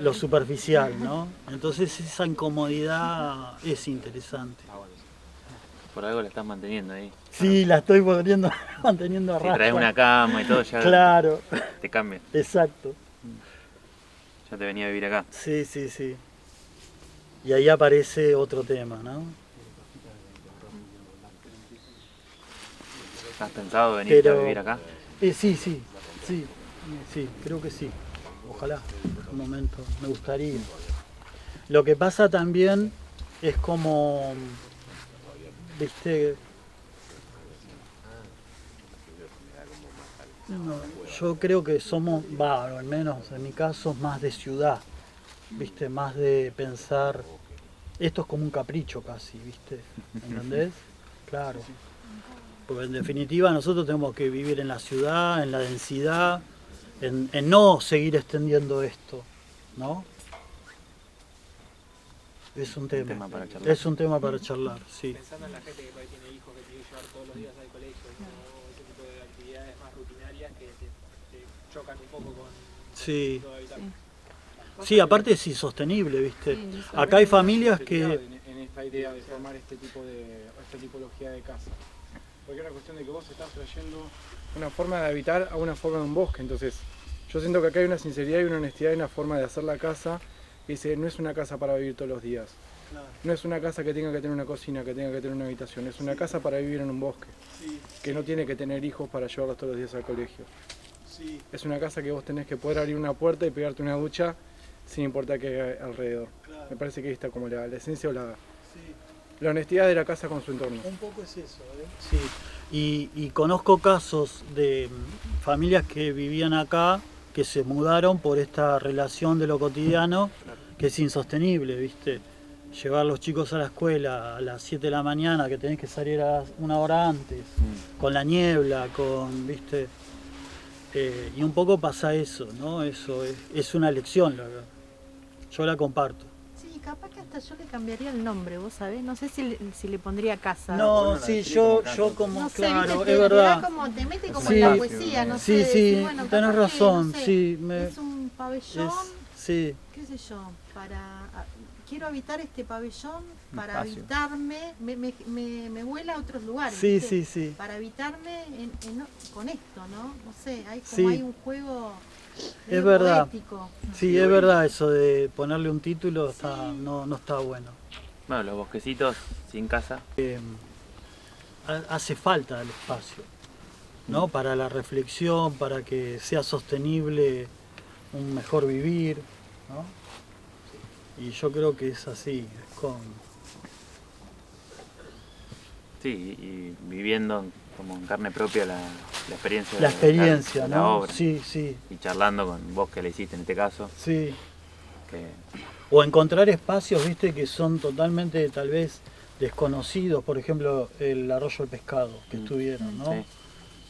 lo superficial, ¿no? Entonces esa incomodidad es interesante. Por algo la estás manteniendo ahí. Sí, la estoy manteniendo a raya. Si traes una cama y todo, ya claro. Te cambia. Exacto. Ya te venía a vivir acá. Sí, sí, sí. Y ahí aparece otro tema, ¿no? ¿Has pensado venirte a vivir acá? Sí, creo que sí. Ojalá, en un momento, me gustaría. Lo que pasa también es como, viste, no, yo creo que somos, al menos en mi caso, más de ciudad, viste, más de pensar, esto es como un capricho casi, viste, ¿entendés? Claro. Porque en definitiva nosotros tenemos que vivir en la ciudad, en la densidad, en no seguir extendiendo esto, ¿no? Es un tema para charlar. Es un tema para charlar, sí. Pensando en la gente que por ahí tiene hijos que tiene que llevar todos los días al colegio, o ese tipo de actividades más rutinarias que te chocan un poco con todo habitar. Sí, aparte es insostenible, ¿viste? Acá hay familias que... En esta idea de formar esta tipología de casa. Porque es una cuestión de que vos estás trayendo una forma de habitar a una forma de un bosque. Entonces, yo siento que acá hay una sinceridad y una honestidad y una forma de hacer la casa que dice, no es una casa para vivir todos los días. Claro. No es una casa que tenga que tener una cocina, que tenga que tener una habitación. Es una casa para vivir en un bosque. Que no tiene que tener hijos para llevarlos todos los días al colegio. Es una casa que vos tenés que poder abrir una puerta y pegarte una ducha sin importar qué hay alrededor. Claro. Me parece que ahí está como la esencia o la honestidad de la casa con su entorno. Un poco es eso, ¿eh? Sí. Y conozco casos de familias que vivían acá, que se mudaron por esta relación de lo cotidiano, que es insostenible, ¿viste? Llevar los chicos a la escuela a las 7 de la mañana, que tenés que salir una hora antes, con la niebla, ¿viste? Y un poco pasa eso, ¿no? Eso es una lección, la verdad. Yo la comparto. Sí, capaz que hasta yo le cambiaría el nombre, vos sabés, no sé si le pondría casa. No, sí, yo como, no sé, claro, viste, es verdad. Te mete como en la poesía, no sé. Sí, decir, bueno, tenés razón, no sé, sí. Es un pabellón, qué sé yo, quiero habitar este pabellón para habitarme, me vuela a otros lugares. Sí. Para habitarme con esto, ¿no? No sé, hay un juego es verdad. poético. Sí, es verdad eso de ponerle un título, no está bueno. Bueno, los bosquecitos sin casa. Hace falta el espacio, ¿no? Para la reflexión, para que sea sostenible un mejor vivir, ¿no? Y yo creo que es así, es con... Sí, y viviendo como en carne propia la experiencia. La experiencia, de ¿no? la obra. Sí. Y charlando con vos que le hiciste en este caso. Sí. Que... O encontrar espacios, viste, que son totalmente tal vez desconocidos, por ejemplo el Arroyo del Pescado que estuvieron, ¿no?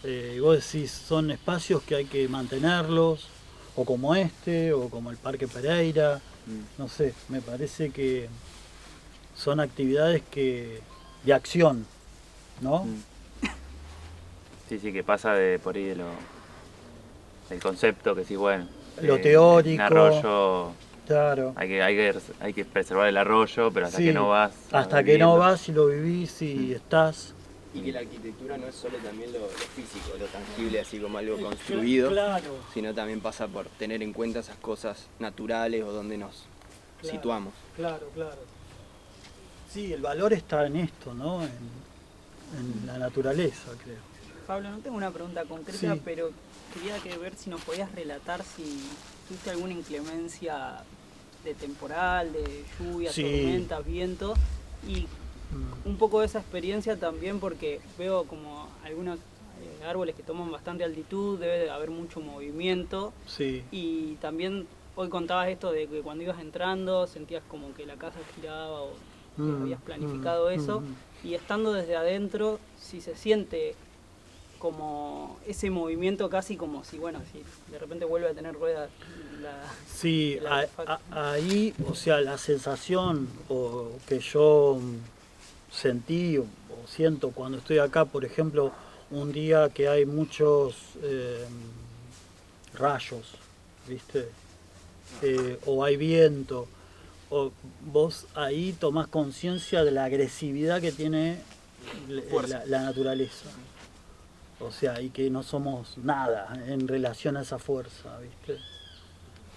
Sí. Y vos decís, son espacios que hay que mantenerlos, o como o como el Parque Pereira, no sé, me parece que son actividades de acción, ¿no? Sí, que pasa de por ahí el concepto que sí, bueno, lo teórico, un arroyo, claro. Hay que preservar el arroyo, pero hasta que no vas. Hasta que no vas y lo vivís y estás. Y que la arquitectura no es solo también lo físico, lo tangible, así como algo construido, sino también pasa por tener en cuenta esas cosas naturales o donde nos situamos. Claro. Sí, el valor está en esto, ¿no? En la naturaleza, creo. Pablo, no tengo una pregunta concreta, pero quería ver si nos podías relatar si tuviste alguna inclemencia de temporal, de lluvia, tormentas, viento, y un poco de esa experiencia también, porque veo como algunos árboles que toman bastante altitud, debe de haber mucho movimiento. Y también hoy contabas esto de que cuando ibas entrando sentías como que la casa giraba o que habías planificado eso, y estando desde adentro, si se siente como ese movimiento casi como si, bueno, si de repente vuelve a tener ruedas. Sí, ahí, o sea, la sensación o que yo sentí o siento cuando estoy acá, por ejemplo, un día que hay muchos rayos, ¿viste? O hay viento, o vos ahí tomás conciencia de la agresividad que tiene la naturaleza. O sea, y que no somos nada en relación a esa fuerza, ¿viste?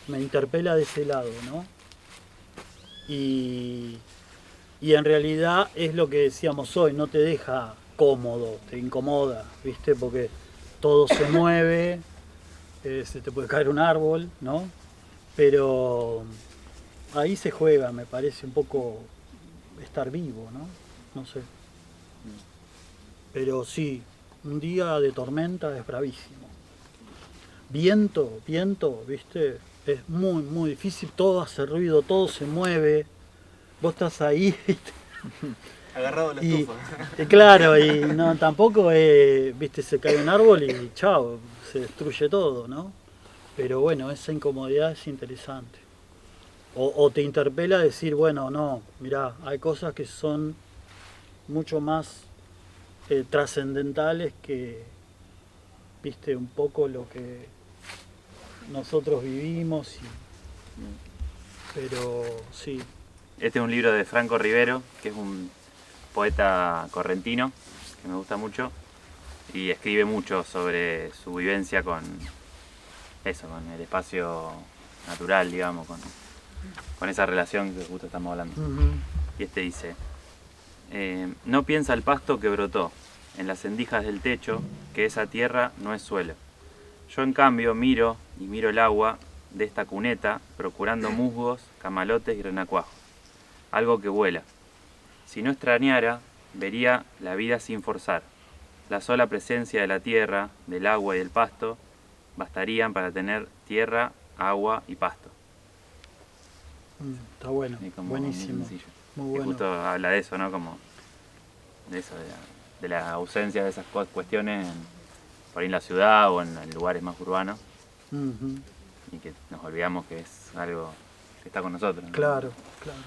Me interpela de ese lado, ¿no? Y en realidad es lo que decíamos hoy, no te deja cómodo, te incomoda, ¿viste? Porque todo se mueve, se te puede caer un árbol, ¿no? Pero ahí se juega, me parece un poco estar vivo, ¿no? No sé. Pero sí, un día de tormenta es bravísimo. Viento, ¿viste? Es muy, muy difícil, todo hace ruido, todo se mueve. Vos estás ahí, ¿viste? Agarrado a la estufa. Claro, y no, tampoco viste, se cae un árbol y chao, se destruye todo, ¿no? Pero bueno, esa incomodidad es interesante. O te interpela a decir, bueno, no, mirá, hay cosas que son mucho más trascendentales que, viste, un poco lo que nosotros vivimos. Pero sí. Este es un libro de Franco Rivero, que es un poeta correntino, que me gusta mucho, y escribe mucho sobre su vivencia con eso, con el espacio natural, digamos, con esa relación que justo estamos hablando. Y este dice, no piensa el pasto que brotó en las endijas del techo, que esa tierra no es suelo. Yo en cambio miro el agua de esta cuneta, procurando musgos, camalotes y renacuajos, algo que vuela. Si no extrañara, vería la vida sin forzar. La sola presencia de la tierra, del agua y del pasto bastarían para tener tierra, agua y pasto. Está bueno, buenísimo. Muy bueno. Y justo habla de eso, ¿no? Como de eso, de la ausencia de esas cuestiones por ahí en la ciudad o en lugares más urbanos. Y que nos olvidamos que es algo que está con nosotros, ¿no? Claro, claro.